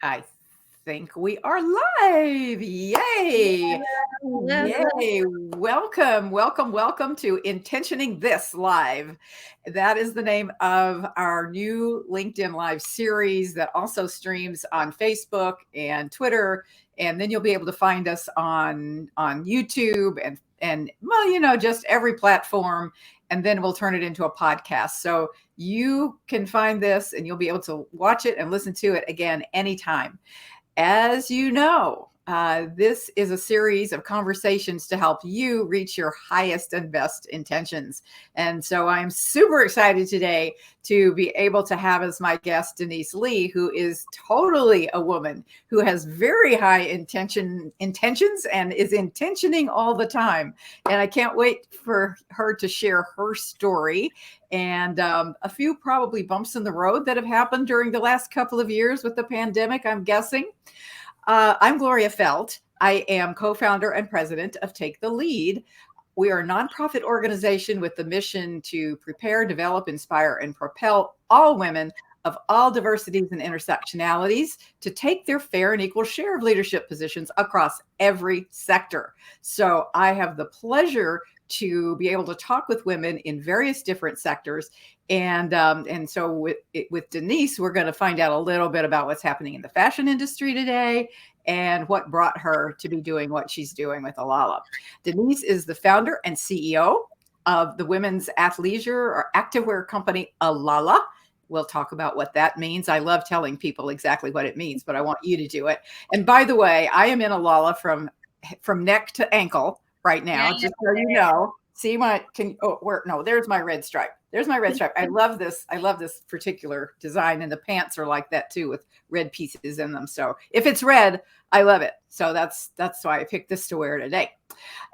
I think we are live. Yay. Yay. Welcome to Intentioning This Live. That is the name of our new LinkedIn Live series that also streams on Facebook and Twitter. And then you'll be able to find us on YouTube and well, just every platform. And then we'll turn it into a podcast. So you can find this and you'll be able to watch it and listen to it again anytime. As you know, this is a series of conversations to help you reach your highest and best intentions. And so I'm super excited today to be able to have as my guest Denise Lee, who is totally a woman who has very high intentions and is intentioning all the time. And I can't wait for her to share her story and a few probably bumps in the road that have happened during the last couple of years with the pandemic, I'm guessing. I'm Gloria Feldt. I am co-founder and president of Take the Lead. We are a nonprofit organization with the mission to prepare, develop, inspire, and propel all women of all diversities and intersectionalities to take their fair and equal share of leadership positions across every sector. So I have the pleasure to be able to talk with women in various different sectors. And so with Denise, we're going to find out a little bit about what's happening in the fashion industry today and what brought her to be doing what she's doing with Alala. Denise is the founder and CEO of the women's athleisure or activewear company Alala. We'll talk about what that means. I love telling people exactly what it means, but I want you to do it. And by the way, I am in Alala from neck to ankle right now, just so you know. See there's my red stripe. There's my red stripe. I love this. I love this particular design, and the pants are like that too, with red pieces in them. So if it's red, I love it. So that's why I picked this to wear today.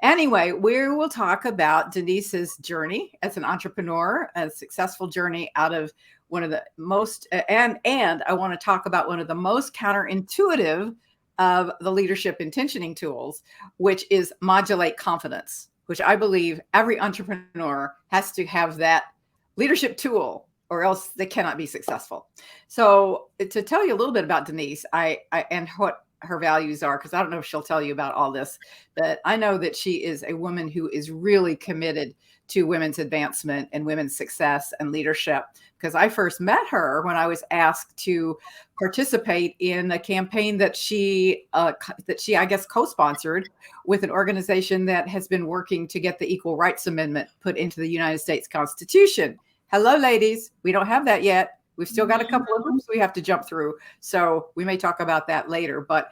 Anyway, we will talk about Denise's journey as an entrepreneur, a successful journey out of one of the most, and I want to talk about one of the most counterintuitive of the leadership intentioning tools, which is modulate confidence, which I believe every entrepreneur has to have that leadership tool or else they cannot be successful. So to tell you a little bit about Denise, I and what her values are, because I don't know if she'll tell you about all this, but I know that she is a woman who is really committed to women's advancement and women's success and leadership. Because I first met her when I was asked to participate in a campaign that she I guess co-sponsored with an organization that has been working to get the Equal Rights Amendment put into the United States Constitution. Hello, ladies. We don't have that yet. We've still got a couple of hoops we have to jump through. So we may talk about that later. But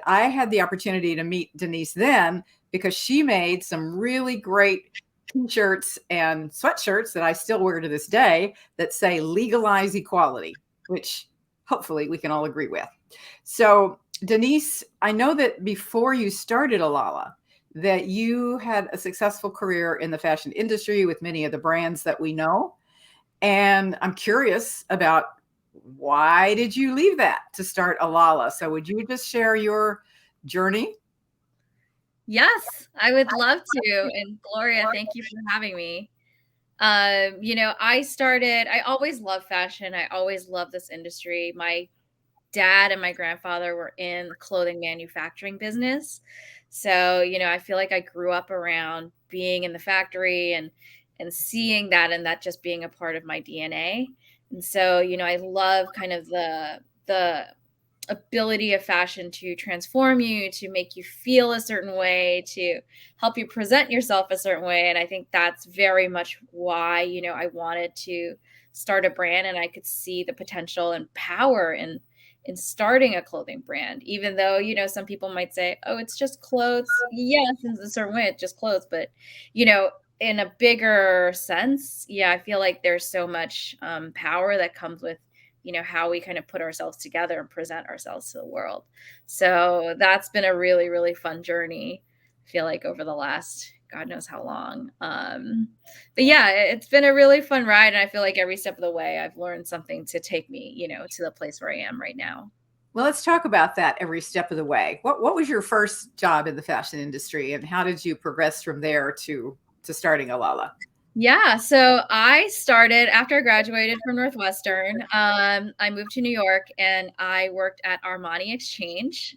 I had the opportunity to meet Denise then because she made some really great T-shirts and sweatshirts that I still wear to this day that say legalize equality, which hopefully we can all agree with. So Denise, I know that before you started Alala, that you had a successful career in the fashion industry with many of the brands that we know. And I'm curious about why did you leave that to start Alala? So would you just share your journey? Yes, I would love to. And Gloria, thank you for having me. I always loved fashion. I always loved this industry. My dad and my grandfather were in the clothing manufacturing business. So, I feel like I grew up around being in the factory and seeing that and that just being a part of my DNA. And so, I love kind of the ability of fashion to transform you, to make you feel a certain way, to help you present yourself a certain way. And I think that's very much why, I wanted to start a brand, and I could see the potential and power in starting a clothing brand, even though, some people might say, oh, it's just clothes. Yes, in a certain way, it's just clothes. But, in a bigger sense, yeah, I feel like there's so much power that comes with how we kind of put ourselves together and present ourselves to the world. So that's been a really, really fun journey, I feel like, over the last God knows how long. But yeah, it's been a really fun ride. And I feel like every step of the way, I've learned something to take me, to the place where I am right now. Well, let's talk about that every step of the way. What was your first job in the fashion industry, and how did you progress from there to starting Alala? Yeah, so I started after I graduated from Northwestern. I moved to New York and I worked at Armani Exchange,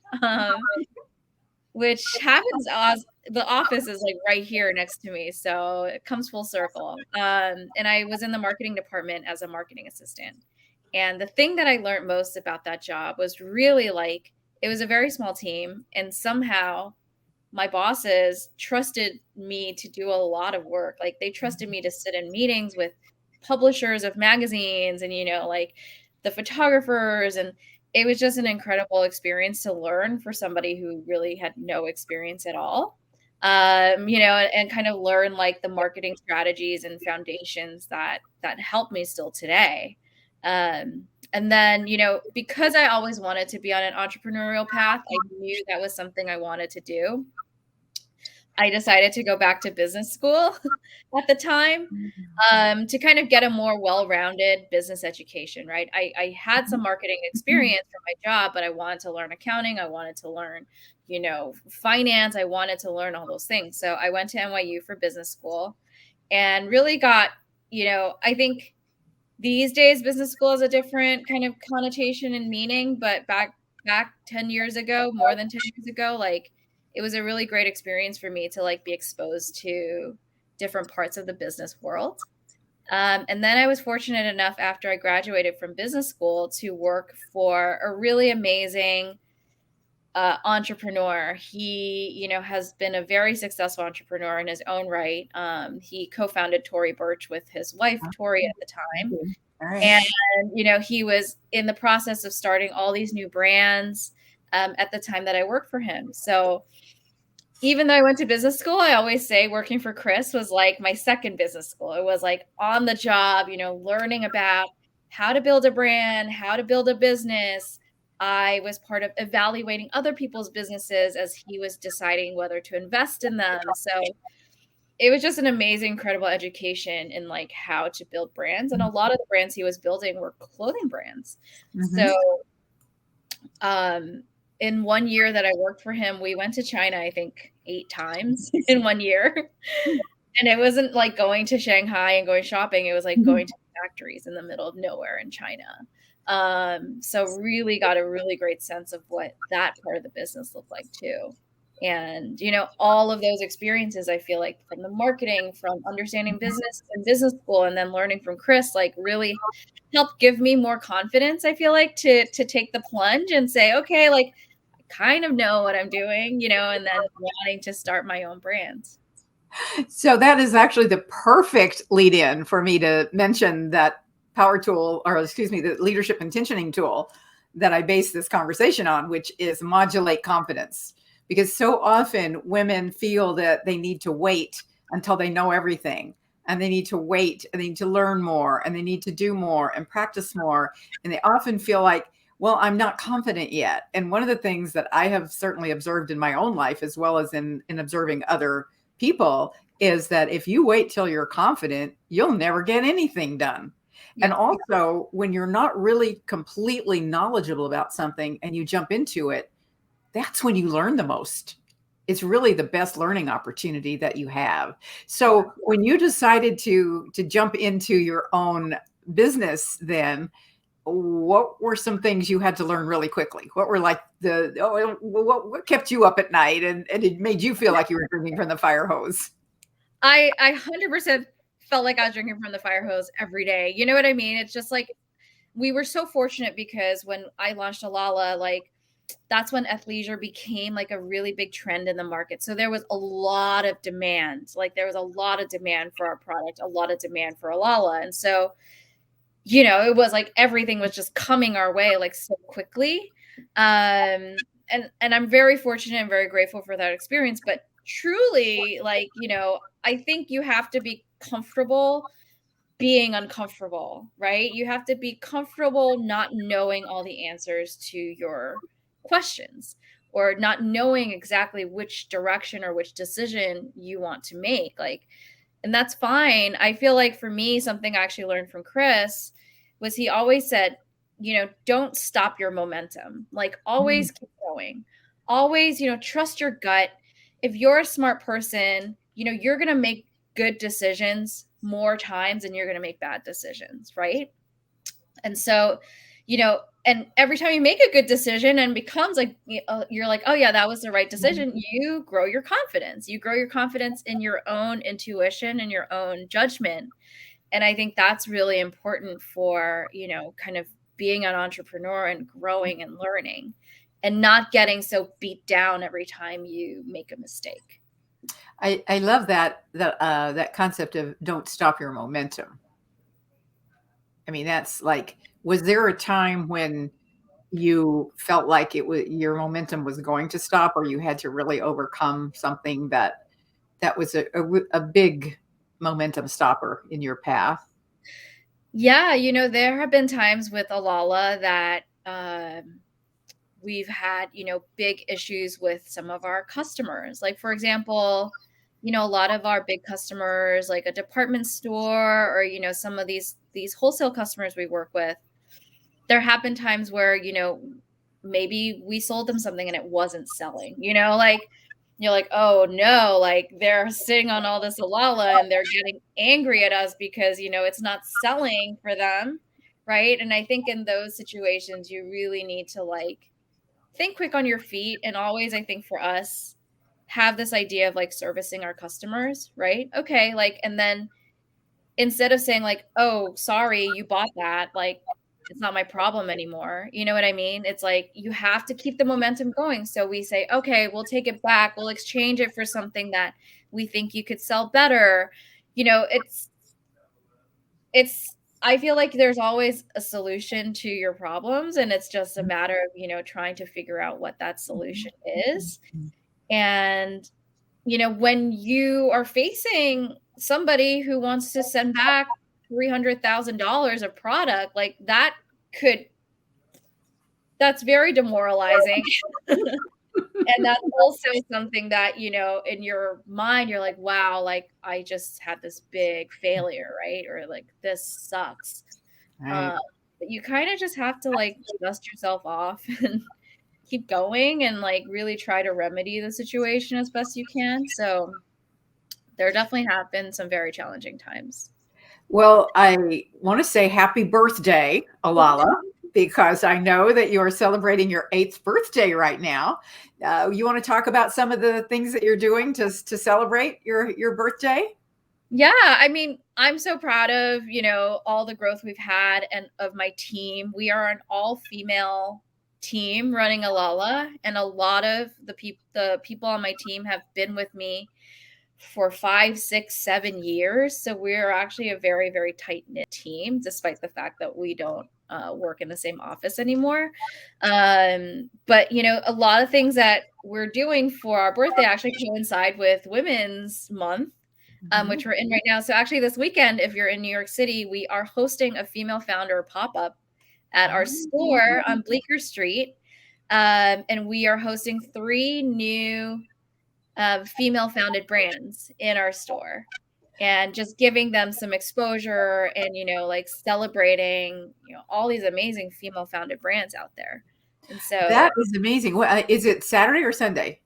which happens as the office is like right here next to me, so it comes full circle. And I was in the marketing department as a marketing assistant. And the thing that I learned most about that job was really like it was a very small team, and somehow my bosses trusted me to do a lot of work. Like they trusted me to sit in meetings with publishers of magazines and, like the photographers. And it was just an incredible experience to learn for somebody who really had no experience at all. And kind of learn like the marketing strategies and foundations that help me still today. And then, because I always wanted to be on an entrepreneurial path, I knew that was something I wanted to do. I decided to go back to business school at the time, to kind of get a more well-rounded business education, right? I had some marketing experience from my job, but I wanted to learn accounting. I wanted to learn, finance. I wanted to learn all those things. So I went to NYU for business school and really got, I think these days business school has a different kind of connotation and meaning, but back 10 years ago, more than 10 years ago, like it was a really great experience for me to like be exposed to different parts of the business world. And then I was fortunate enough after I graduated from business school to work for a really amazing entrepreneur. He, has been a very successful entrepreneur in his own right. He co-founded Tory Burch with his wife, Tori, at the time. All right. And, he was in the process of starting all these new brands at the time that I worked for him. So even though I went to business school, I always say working for Chris was like my second business school. It was like on the job, learning about how to build a brand, how to build a business. I was part of evaluating other people's businesses as he was deciding whether to invest in them. So it was just an amazing, incredible education in like how to build brands. And a lot of the brands he was building were clothing brands. So in 1 year that I worked for him, we went to China, I think 8 times in 1 year. And it wasn't like going to Shanghai and going shopping. It was like going to factories in the middle of nowhere in China. So really got a really great sense of what that part of the business looked like too. And, all of those experiences, I feel like from the marketing, from understanding business and business school, and then learning from Chris, like really helped give me more confidence, I feel like, to take the plunge and say, okay, like I kind of know what I'm doing, and then wanting to start my own brands. So that is actually the perfect lead in for me to mention that power tool, or excuse me, the leadership intentioning tool that I base this conversation on, which is modulate confidence. Because so often women feel that they need to wait until they know everything, and they need to wait, and they need to learn more, and they need to do more and practice more. And they often feel like, well, I'm not confident yet. And one of the things that I have certainly observed in my own life, as well as in observing other people, is that if you wait till you're confident, you'll never get anything done. Yeah. And also, when you're not really completely knowledgeable about something and you jump into it, that's when you learn the most. It's really the best learning opportunity that you have. So when you decided to jump into your own business, then what were some things you had to learn really quickly? What were like what kept you up at night and it made you feel like you were drinking from the fire hose? I 100% felt like I was drinking from the fire hose every day. You know what I mean? It's just like we were so fortunate because when I launched Alala, like that's when athleisure became like a really big trend in the market. So there was a lot of demand. Like there was a lot of demand for our product, a lot of demand for Alala. And so, it was like everything was just coming our way like so quickly. And I'm very fortunate and very grateful for that experience. But truly, like, I think you have to be comfortable being uncomfortable, right? You have to be comfortable not knowing all the answers to your questions or not knowing exactly which direction or which decision you want to make. Like, and that's fine. I feel like for me, something I actually learned from Chris was he always said, don't stop your momentum. Like, always keep going. Always, trust your gut. If you're a smart person, you're going to make good decisions more times than you're going to make bad decisions, right? And so, and every time you make a good decision and becomes like, you're like, oh yeah, that was the right decision, you grow your confidence. You grow your confidence in your own intuition and your own judgment. And I think that's really important for, kind of being an entrepreneur and growing and learning and not getting so beat down every time you make a mistake. I love that concept of don't stop your momentum. I mean, that's like, was there a time when you felt like your momentum was going to stop, or you had to really overcome something that was a big momentum stopper in your path? Yeah, there have been times with Alala that we've had, big issues with some of our customers. Like, for example, a lot of our big customers, like a department store or, some of these wholesale customers we work with, there have been times where, maybe we sold them something and it wasn't selling, like you're like, oh no, like they're sitting on all this Alala and they're getting angry at us because, it's not selling for them. Right. And I think in those situations, you really need to like think quick on your feet. And always, I think for us, have this idea of like servicing our customers. Right. Okay. Like, and then instead of saying like, oh, sorry, you bought that, like, it's not my problem anymore. You know what I mean? It's like you have to keep the momentum going. So we say, okay, we'll take it back. We'll exchange it for something that we think you could sell better. It's I feel like there's always a solution to your problems, and it's just a matter of, trying to figure out what that solution is. And when you are facing somebody who wants to send back $300,000 of product, like that's very demoralizing. And that's also something that, in your mind, you're like, wow, like I just had this big failure, right? Or like this sucks. Right. But you kind of just have to like dust yourself off and keep going and like really try to remedy the situation as best you can. So there definitely have been some very challenging times. Well, I want to say happy birthday, Alala, because I know that you are celebrating your 8th birthday right now. You want to talk about some of the things that you're doing to celebrate your birthday? Yeah, I mean, I'm so proud of, all the growth we've had and of my team. We are an all-female team running Alala, and a lot of the people on my team have been with me for 5, 6, 7 years. So we're actually a very, very tight-knit team, despite the fact that we don't work in the same office anymore. But, a lot of things that we're doing for our birthday actually coincide with Women's Month, which we're in right now. So actually this weekend, if you're in New York City, we are hosting a female founder pop-up at our store on Bleecker Street. And we are hosting 3 new female founded brands in our store and just giving them some exposure and, like celebrating, all these amazing female founded brands out there. And so That is amazing. What, is it Saturday or Sunday?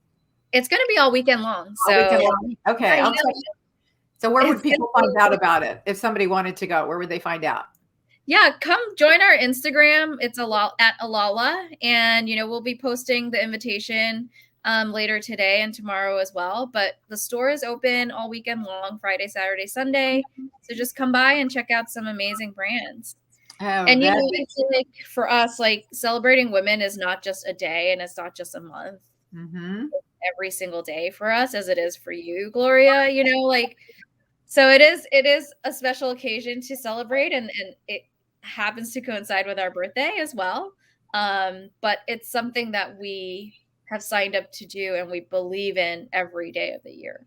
it's going to be all weekend long. All So weekend long? Okay, I'll check it. So where would people find out about it? If somebody wanted to go, where would they find out? Yeah, come join our Instagram. It's at Alala, and we'll be posting the invitation later today and tomorrow as well. But the store is open all weekend long, Friday, Saturday, Sunday. So just come by and check out some amazing brands. Oh, And I feel like for us, like celebrating women is not just a day and it's not just a month. Every single day for us, as it is for you, Gloria. Like, so it is a special occasion to celebrate, and it happens to coincide with our birthday as well. But it's something that we have signed up to do and we believe in every day of the year.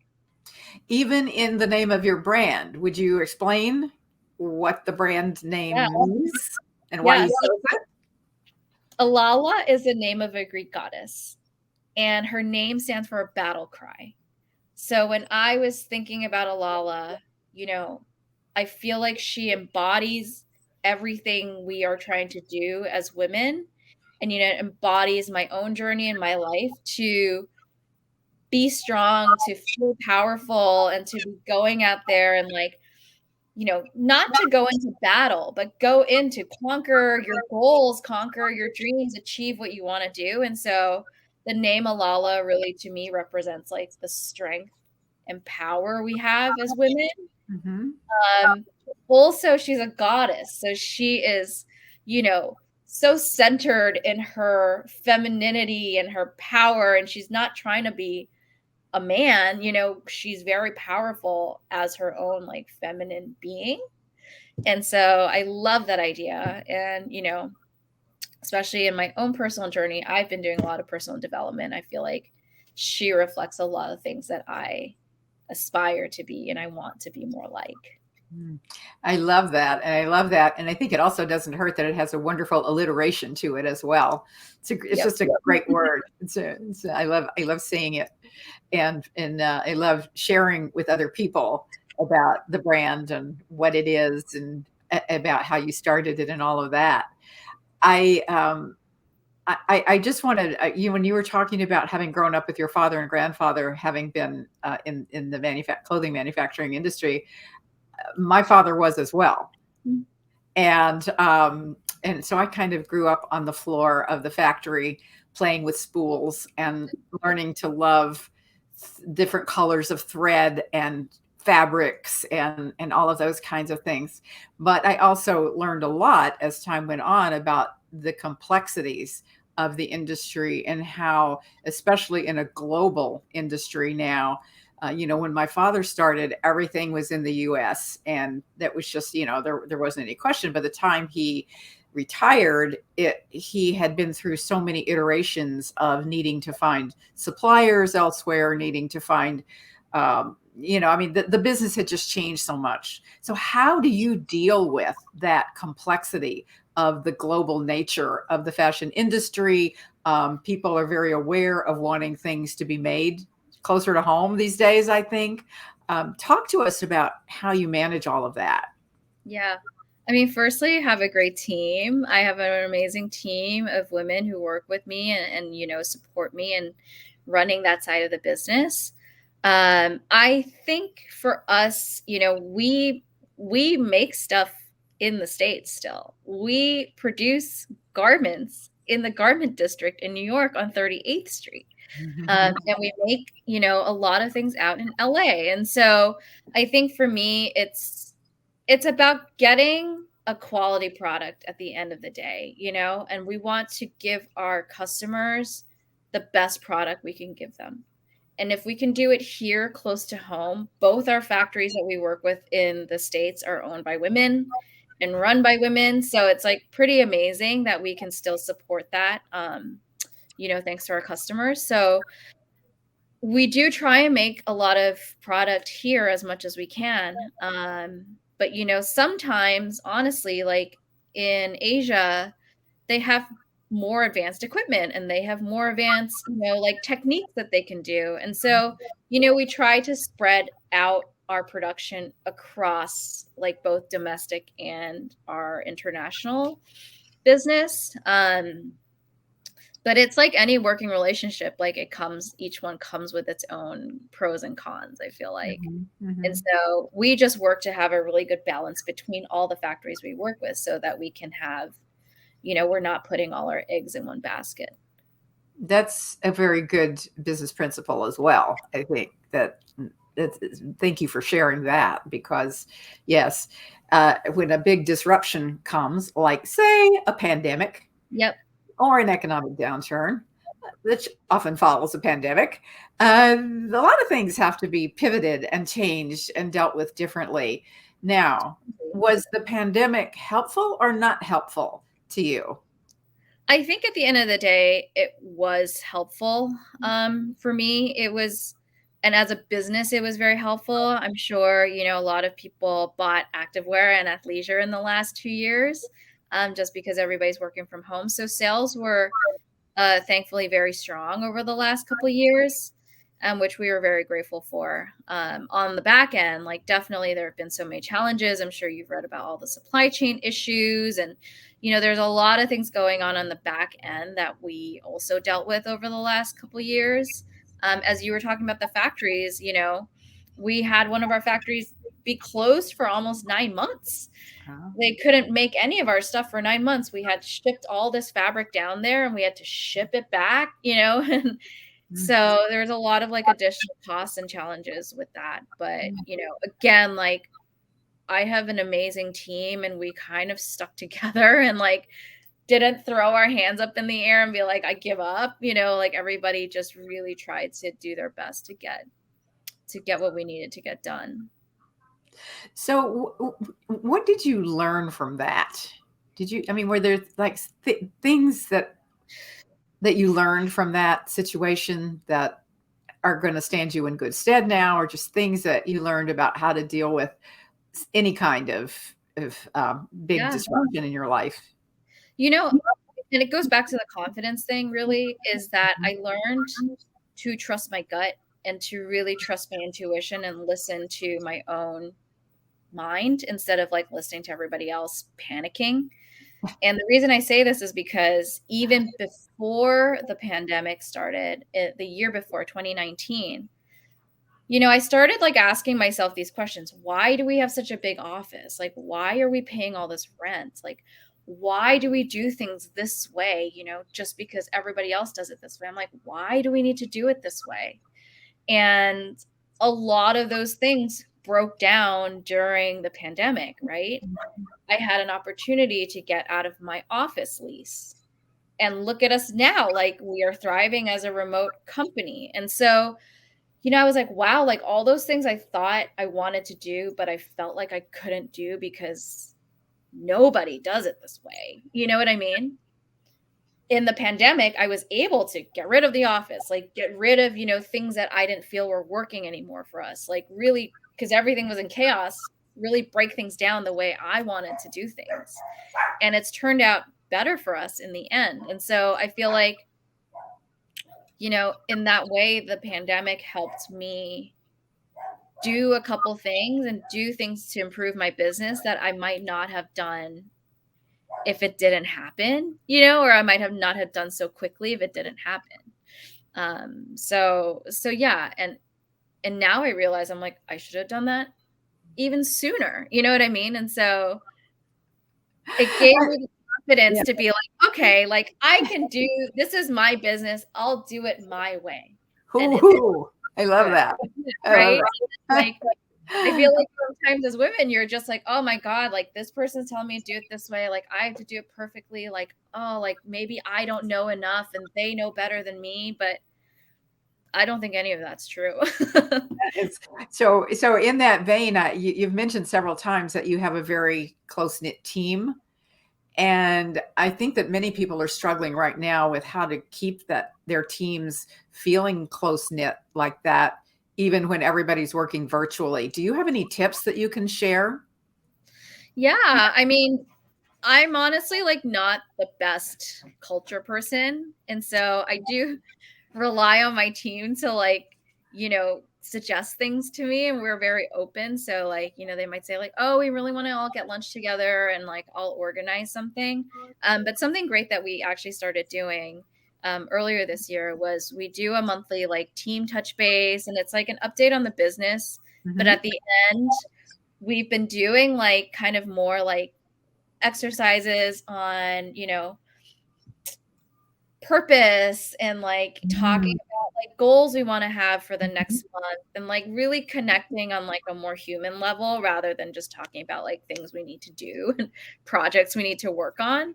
Even in the name of your brand, would you explain what the brand name means and why you chose it? Alala is the name of a Greek goddess, and her name stands for a battle cry. So when I was thinking about Alala, I feel like she embodies everything we are trying to do as women, and embodies my own journey in my life to be strong, to feel powerful, and to be going out there and like, not to go into battle, but go in to conquer your goals, conquer your dreams, achieve what you want to do. And so the name Alala really to me represents like the strength and power we have as women. Mm-hmm. Um, Also, she's a goddess. So she is, you know, so centered in her femininity and her power. And she's not trying to be a man, she's very powerful as her own like feminine being. And so I love that idea. And, especially in my own personal journey, I've been doing a lot of personal development. I feel like she reflects a lot of things that I aspire to be and I want to be more like. I love that. And I love that. And I think it also doesn't hurt that it has a wonderful alliteration to it as well. It's Yep. just a great word. I love seeing it. And I love sharing with other people about the brand and what it is and about how you started it and all of that. I just wanted when you were talking about having grown up with your father and grandfather, having been in the clothing manufacturing industry, my father was as well. Mm. And so I kind of grew up on the floor of the factory playing with spools and learning to love different colors of thread and fabrics and all of those kinds of things. But I also learned a lot as time went on about the complexities of the industry and how, especially in a global industry now, when my father started, everything was in the US, and that was just, there wasn't any question. By the time he retired, he had been through so many iterations of needing to find suppliers elsewhere, needing to find, the business had just changed so much. So how do you deal with that complexity of the global nature of the fashion industry? People are very aware of wanting things to be made closer to home these days, I think. Talk to us about how you manage all of that. Yeah. I mean, firstly, I have a great team. I have an amazing team of women who work with me and support me in running that side of the business. I think for us, we make stuff in the States still. We produce garments in the garment district in New York on 38th Street. And we make, a lot of things out in LA. And so I think for me, it's about getting a quality product at the end of the day, and we want to give our customers the best product we can give them. And if we can do it here close to home, both our factories that we work with in the States are owned by women and run by women. So it's like pretty amazing that we can still support that, thanks to our customers. So we do try and make a lot of product here as much as we can. But sometimes honestly, like in Asia, they have more advanced equipment and they have more advanced, like techniques that they can do. And so, we try to spread out our production across like both domestic and our international business. But it's like any working relationship, like each one comes with its own pros and cons, I feel like. And so we just work to have a really good balance between all the factories we work with so that we can have, we're not putting all our eggs in one basket. That's a very good business principle as well. I think thank you for sharing that, because yes, when a big disruption comes, like say a pandemic, Yep. or an economic downturn, which often follows a pandemic, a lot of things have to be pivoted and changed and dealt with differently. Now, was the pandemic helpful or not helpful to you? I think at the end of the day, it was helpful for me. And as a business, it was very helpful. I'm sure, a lot of people bought activewear and athleisure in the last 2 years just because everybody's working from home. So sales were thankfully very strong over the last couple of years, which we were very grateful for. On the back end, like definitely there have been so many challenges. I'm sure you've read about all the supply chain issues and, there's a lot of things going on the back end that we also dealt with over the last couple of years. As you were talking about the factories, we had one of our factories be closed for almost 9 months. Oh. They couldn't make any of our stuff for 9 months. We had shipped all this fabric down there and we had to ship it back, and so there's a lot of like additional costs and challenges with that. But, again, like I have an amazing team and we kind of stuck together and like didn't throw our hands up in the air and be like, I give up, like everybody just really tried to do their best to get what we needed to get done. So what did you learn from that? Were there like things that you learned from that situation that are going to stand you in good stead now, or just things that you learned about how to deal with any kind of big disruption in your life? And it goes back to the confidence thing, really, is that I learned to trust my gut and to really trust my intuition and listen to my own mind instead of like listening to everybody else panicking. And the reason I say this is because even before the pandemic started, the year before 2019, I started like asking myself these questions. Why do we have such a big office? Like, why are we paying all this rent? Like, why do we do things this way? Just because everybody else does it this way. I'm like, why do we need to do it this way? And a lot of those things broke down during the pandemic, right? I had an opportunity to get out of my office lease. And look at us now, like we are thriving as a remote company. And so, I was like, wow, like all those things I thought I wanted to do, but I felt like I couldn't do because nobody does it this way. You know what I mean? In the pandemic, I was able to get rid of the office, like get rid of, things that I didn't feel were working anymore for us. Like really, because everything was in chaos, really break things down the way I wanted to do things. And it's turned out better for us in the end. And so I feel like, in that way, the pandemic helped me do a couple things and do things to improve my business that I might not have done if it didn't happen, or I might have not have done so quickly if it didn't happen. So yeah. And now I realize I'm like, I should have done that even sooner. You know what I mean? And so it gave me the confidence to be like, okay, like I can do, this is my business. I'll do it my way. Ooh, I love that. Right? Like, I feel like sometimes as women, you're just like, oh my God, like this person's telling me to do it this way. Like I have to do it perfectly. Like, oh, like maybe I don't know enough and they know better than me, but I don't think any of that's true. So in that vein, you've mentioned several times that you have a very close-knit team. And I think that many people are struggling right now with how to keep their teams feeling close-knit like that, even when everybody's working virtually. Do you have any tips that you can share? Yeah. I mean, I'm honestly like not the best culture person. And so I do rely on my team to like, suggest things to me, and we're very open. So like, they might say like, oh, we really want to all get lunch together and like I'll organize something. But something great that we actually started doing earlier this year was we do a monthly like team touch base, and it's like an update on the business. But at the end, we've been doing like kind of more like exercises on, purpose and like talking about like goals we want to have for the next month, and like really connecting on like a more human level rather than just talking about like things we need to do and projects we need to work on.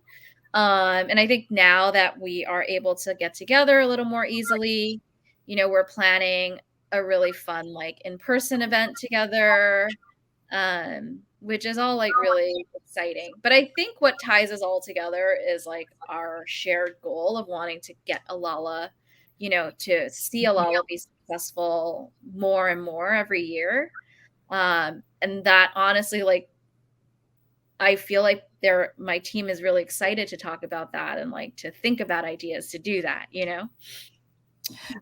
And I think now that we are able to get together a little more easily, we're planning a really fun like in-person event together, which is all like really exciting. But I think what ties us all together is like our shared goal of wanting to get Alala, to see Alala be successful more and more every year. And that honestly, like, I feel like my team is really excited to talk about that and like to think about ideas to do that,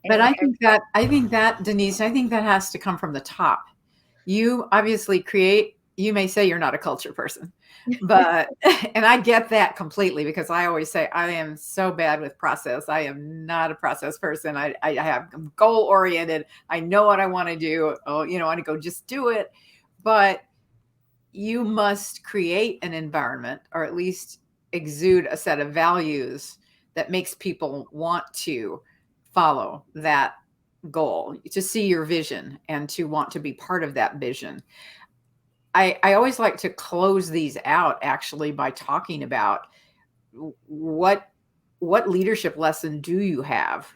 But I think that Denise, I think that has to come from the top. You obviously create you may say you're not a culture person, but, and I get that completely, because I always say I am so bad with process. I am not a process person. I'm goal oriented. I know what I want to do. Oh, I want to go just do it. But you must create an environment, or at least exude a set of values that makes people want to follow that goal, to see your vision and to want to be part of that vision. I always like to close these out actually by talking about what leadership lesson do you have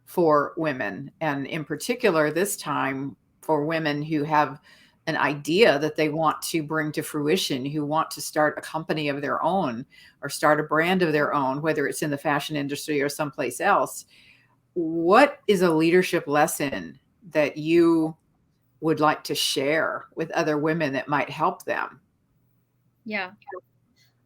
for women, and in particular this time for women who have an idea that they want to bring to fruition, who want to start a company of their own or start a brand of their own, whether it's in the fashion industry or someplace else. What is a leadership lesson that you would like to share with other women that might help them? Yeah.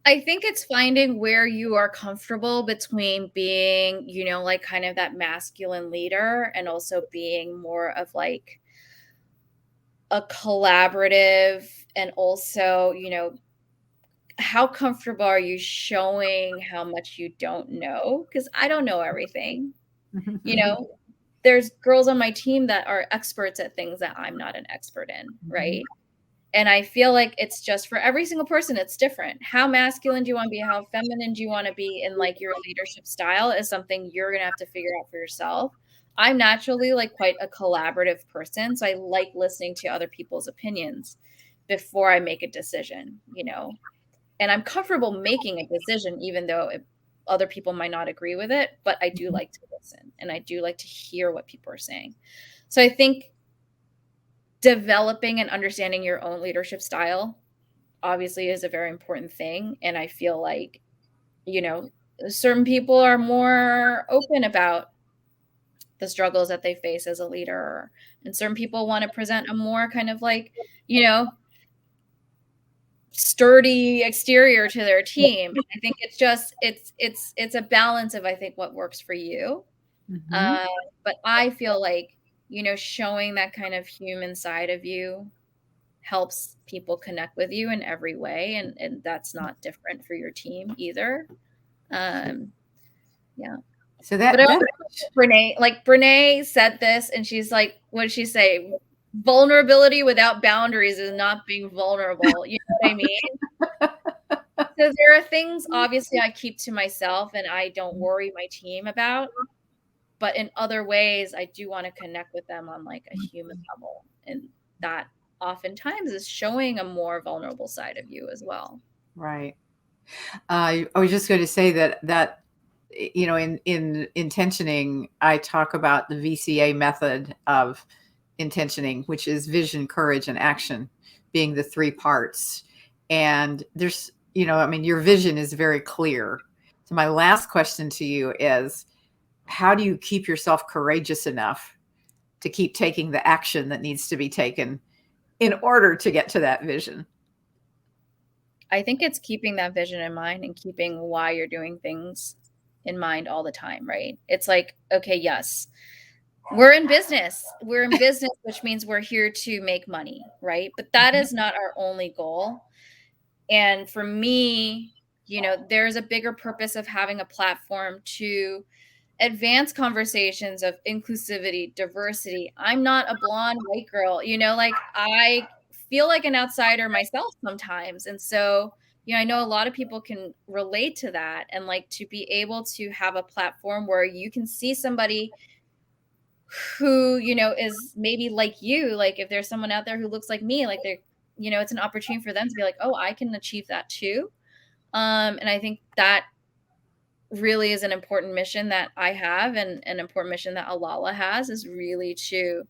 I think it's finding where you are comfortable between being, like kind of that masculine leader and also being more of like a collaborative, and also, how comfortable are you showing how much you don't know? Because I don't know everything. You know, there's girls on my team that are experts at things that I'm not an expert in, right? And I feel like it's just for every single person, it's different. How masculine do you want to be? How feminine do you want to be in like your leadership style is something you're going to have to figure out for yourself. I'm naturally like quite a collaborative person. So I like listening to other people's opinions before I make a decision, and I'm comfortable making a decision, even though other people might not agree with it. But I do like to listen, and I do like to hear what people are saying. So I think developing and understanding your own leadership style obviously is a very important thing. And I feel like, certain people are more open about the struggles that they face as a leader. And certain people want to present a more kind of like, sturdy exterior to their team. I think it's just, it's a balance of, I think, what works for you. But I feel like, showing that kind of human side of you helps people connect with you in every way. And that's not different for your team either. Yeah. So But I also, Brene said this, and she's like, what did she say? Vulnerability without boundaries is not being vulnerable. You know what I mean? So there are things, obviously, I keep to myself and I don't worry my team about. But in other ways, I do want to connect with them on like a human level. And that oftentimes is showing a more vulnerable side of you as well. Right. I was just going to say that in intentioning, I talk about the VCA method of intentioning, which is vision, courage, and action being the three parts. And there's, your vision is very clear. So my last question to you is, how do you keep yourself courageous enough to keep taking the action that needs to be taken in order to get to that vision? I think it's keeping that vision in mind and keeping why you're doing things in mind all the time, right? It's like, okay, yes, we're in business. We're in business, which means we're here to make money, right? But that is not our only goal. And for me, there's a bigger purpose of having a platform to advance conversations of inclusivity, diversity. I'm not a blonde white girl, like I feel like an outsider myself sometimes. And so, I know a lot of people can relate to that, and like to be able to have a platform where you can see somebody who, is maybe like you, like if there's someone out there who looks like me, like they're, it's an opportunity for them to be like, oh, I can achieve that too. And I think that really is an important mission that I have, and an important mission that Alala has, is really to,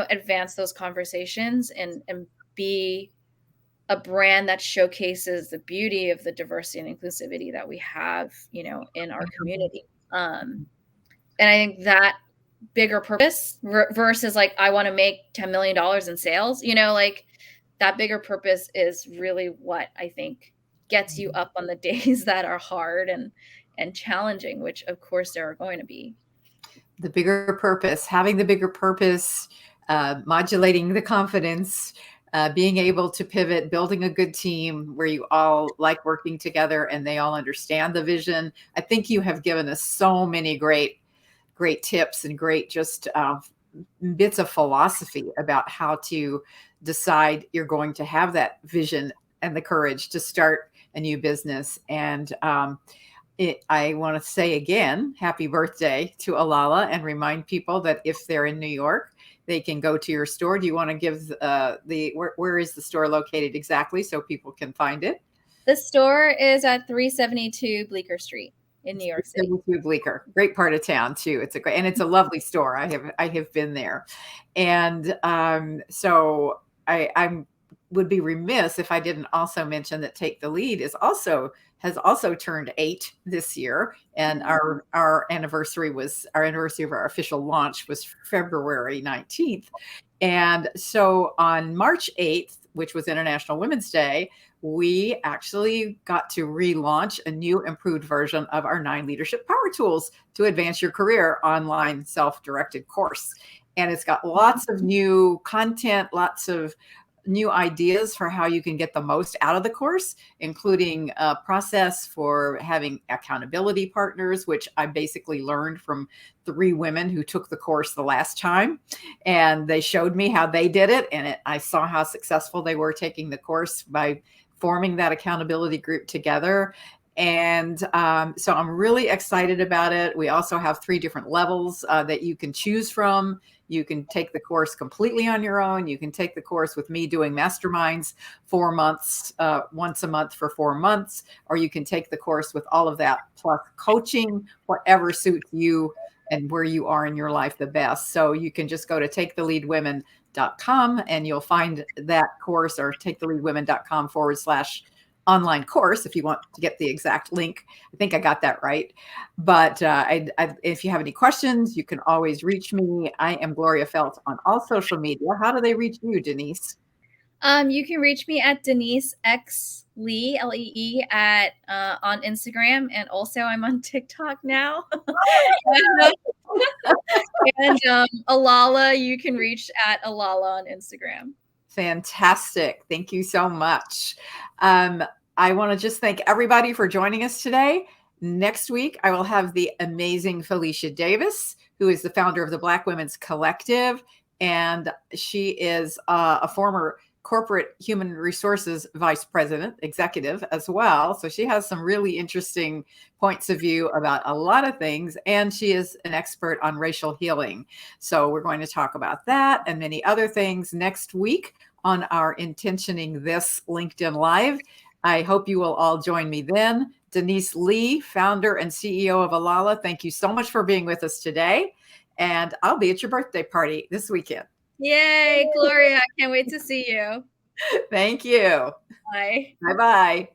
advance those conversations and be a brand that showcases the beauty of the diversity and inclusivity that we have, in our community. And I think that bigger purpose versus like, I want to make $10 million in sales, like that bigger purpose is really what I think gets you up on the days that are hard and challenging, which of course there are going to be. The bigger purpose, having the bigger purpose, modulating the confidence, being able to pivot, building a good team where you all like working together and they all understand the vision. I think you have given us so many great tips and great just bits of philosophy about how to decide you're going to have that vision and the courage to start a new business. And I want to say again, happy birthday to Alala, and remind people that if they're in New York, they can go to your store. Do you want to give where is the store located exactly so people can find it? The store is at 372 Bleecker Street in New York City. Bleecker, great part of town too. It's a lovely store. I have been there, and so I would be remiss if I didn't also mention that Take the Lead has also turned 8 this year, and our anniversary of our official launch was February 19th. And so on March 8th, which was International Women's Day, we actually got to relaunch a new improved version of our 9 leadership power tools to advance your career online self-directed course. And it's got lots of new content, lots of new ideas for how you can get the most out of the course, including a process for having accountability partners, which I basically learned from 3 women who took the course the last time. And they showed me how they did it. And I saw how successful they were taking the course by forming that accountability group together. And so I'm really excited about it. We also have 3 different levels that you can choose from. You can take the course completely on your own. You can take the course with me doing masterminds 4 months, once a month for 4 months, or you can take the course with all of that plus coaching, whatever suits you and where you are in your life the best. So you can just go to taketheleadwomen.com and you'll find that course, or taketheleadwomen.com/online course if you want to get the exact link. I think I got that right. But if you have any questions, you can always reach me. I am Gloria Feldt on all social media. How do they reach you, Denise? You can reach me at Denise X Lee, Lee, at on Instagram, and also I'm on TikTok now. And Alala, you can reach at Alala on Instagram. Fantastic. Thank you so much. I want to just thank everybody for joining us today. Next week, I will have the amazing Felicia Davis, who is the founder of the Black Women's Collective. And she is a former corporate human resources vice president, executive as well. So she has some really interesting points of view about a lot of things. And she is an expert on racial healing. So we're going to talk about that and many other things next week on our Intentioning This LinkedIn Live. I hope you will all join me then. Denise Lee, founder and CEO of Alala, thank you so much for being with us today. And I'll be at your birthday party this weekend. Yay, Gloria. I can't wait to see you. Thank you. Bye. Bye-bye.